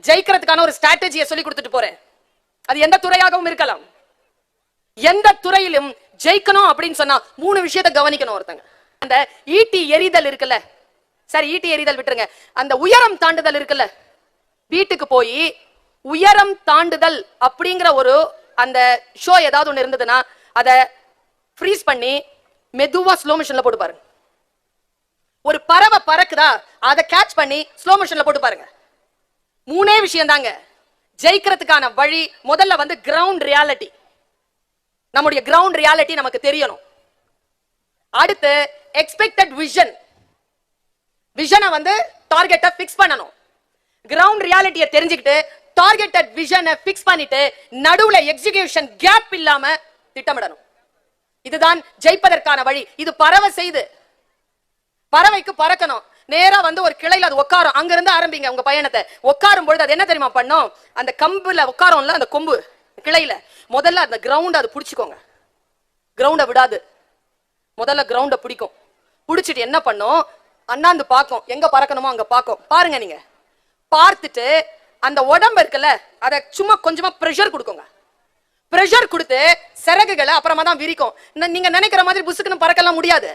ஜெயிக்கிறதுக்கான ஒரு ஸ்ட்ராட்டஜியை சொல்லி கொடுத்துட்டு போறேன். அது எந்த துறையாகவும் இருக்கலாம். எந்த துறையிலும் ஜெயிக்கணும் அப்படின்னு சொன்னா 3 விஷயத்தை கவனிக்கணும் ஒருத்தங்க. அந்த ஈட்டி எறிதல் இருக்குல்ல, சரி ஈட்டி எறிதல் விட்டுருங்க, அந்த உயரம் தாண்டுதல் இருக்குல்ல, வீட்டுக்கு போய் உயரம் தாண்டுதல் அப்படிங்கிற ஒரு அந்த ஷோ ஏதாவது ஒன்று இருந்ததுன்னா அதை ஃப்ரீஸ் பண்ணி மெதுவா ஸ்லோ மோஷன்ல போட்டு பாருங்க. ஒரு பறவை பறக்குதா அதை கேட்ச் பண்ணி ஸ்லோ மோஷன்ல போட்டு பாருங்க. 3 விஷயம் தாங்க ஜெயிக்கிறதுக்கான வழி. முதல்ல வந்து கிரவுண்ட் ரியாலிட்டி, நம்முடைய கிரவுண்ட் ரியாலிட்டி நமக்கு தெரியணும். அடுத்து எக்ஸ்பெக்டட் விஷன், விஷனை வந்து டார்கெட்டை ஃபிக்ஸ் பண்ணணும். கிரவுண்ட் ரியாலிட்டியை தெரிஞ்சுக்கிட்டு டார்கெட்டட் விஷனை ஃபிக்ஸ் பண்ணிட்டு நடுவுல எக்ஸிகியூஷன் கேப் இல்லாம திட்டமிடணும். இதுதான் ஜெயிப்பதற்கான வழி. இது பறவை செய்து, பறவைக்கு பறக்கணும், நேரா வந்து ஒரு கிளையில அது உட்காரும். அங்க இருந்து ஆரம்பிங்க உங்க பயணத்தை. உட்காரும் பொழுது அது என்ன தெரியுமா பண்ணும், அந்த கம்புல உட்காரும்ல, அந்த கொம்பு கிளையில முதல்ல அந்த கிரவுண்ட் அது பிடிச்சுக்கோங்க. கிரவுண்ட விடாது, முதல்ல கிரவுண்ட பிடிக்கும். பிடிச்சிட்டு என்ன பண்ணும், அண்ணாந்து பார்க்கும், எங்க பறக்கணுமோ அங்க பார்க்கும். பாருங்க, நீங்க பார்த்துட்டு அந்த உடம்பு இருக்குல்ல அதை சும்மா கொஞ்சமா பிரஷர் கொடுக்குங்க. பிரஷர் கொடுத்து சிறகுகளை அப்புறமா தான் விரிக்கும். நீங்க நினைக்கிற மாதிரி புசுக்குன்னு பறக்கலாம் முடியாது.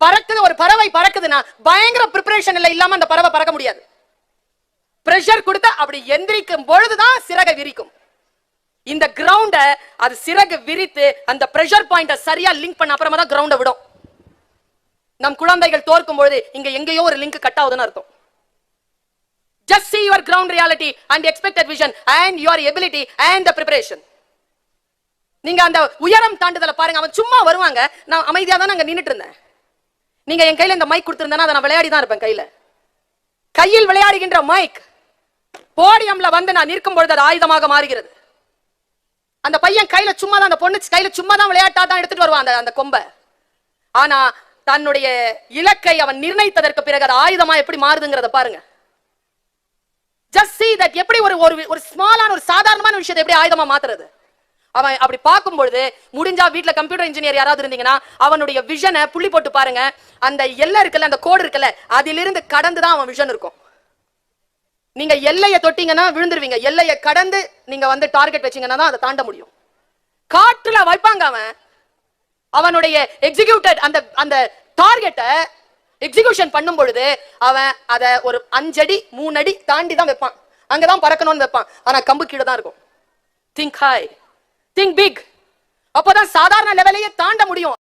பறக்குது, ஒரு பறவை பறக்குதுன்னா பயங்கர பிரிப்பரேஷன் இல்லாம அந்த பறவை பறக்க முடியாது. பிரஷர் கொடுத்து அப்படி எந்திரிக்கும் பொழுதுதான் சிறகை விரிக்கும். இந்த கிரவுண்ட அது சிறகு விரித்து அந்த பிரஷர் பாயிண்ட சரியா லிங்க் பண்ண அப்புறமா தான் கிரவுண்ட விடும். நம் குழந்தைகள் தோற்கும் பொழுது இங்க எங்கேயோ ஒரு லிங்க் கட் ஆகுதுன்னு அர்த்தம். Just see your ground reality and expected vision and your ability and the preparation. நீங்க அந்த உயரம் தாண்டுதல பாருங்க. அவன் சும்மா வருவாங்க, நான் அமைதியா தான் அங்க நின்னுட்டு இருந்தேன். நீங்க என் கையில இந்த மைக் கொடுத்திருந்தா அதை நான் விளையாடி தான் இருப்பேன். கையில் விளையாடுகின்ற மைக் போடியம்ல வந்து நான் நிற்கும் பொழுது அது ஆயுதமாக மாறுகிறது. அந்த பையன் கையில சும்மா தான், அந்த பொண்ணு கையில சும்மா தான் விளையாட்டா தான் எடுத்துட்டு வருவான் அந்த கொம்பை. ஆனா தன்னுடைய இலக்கை அவன் நிர்ணயித்ததற்கு பிறகு அது ஆயுதமா எப்படி மாறுதுங்கிறத பாருங்க. Just see that எப்படி ஒரு ஸ்மாலான ஒரு சாதாரணமான விஷயத்தை எப்படி ஆயுதமா மாத்துறது. அவன் அப்படி பார்க்கும் பொழுது முடிஞ்சா வீட்டுல கம்ப்யூட்டர் இன்ஜினியர் யாராவது இருந்தீங்கன்னா அவனுடைய விஷனை புள்ளி போட்டு பாருங்க. அந்த எல்லை இருக்குல்ல, அந்த கோடு இருக்குல்ல, அதிலிருந்து கடந்துதான் அவன் விஷன் இருக்கும். நீங்க எல்லையை தொட்டீங்கன்னா விழுந்துருவீங்க. எல்லையை கடந்து நீங்க வந்து டார்கெட் வச்சீங்கன்னா தான் அதை தாண்ட முடியும். காற்றுல வைப்பாங்க அவனுடைய எக்ஸிகியூட்டட் அந்த டார்கெட்டை எக்ஸிகியூஷன் பண்ணும் பொழுது அவன் அதை ஒரு 5 அடி 3 அடி தாண்டி தான் வைப்பான். அங்கதான் பறக்கணும்னு வைப்பான். ஆனா கம்பு கீழே தான் இருக்கும். Think high, think big. அப்பதான் சாதாரண லெவலையே தாண்ட முடியும்.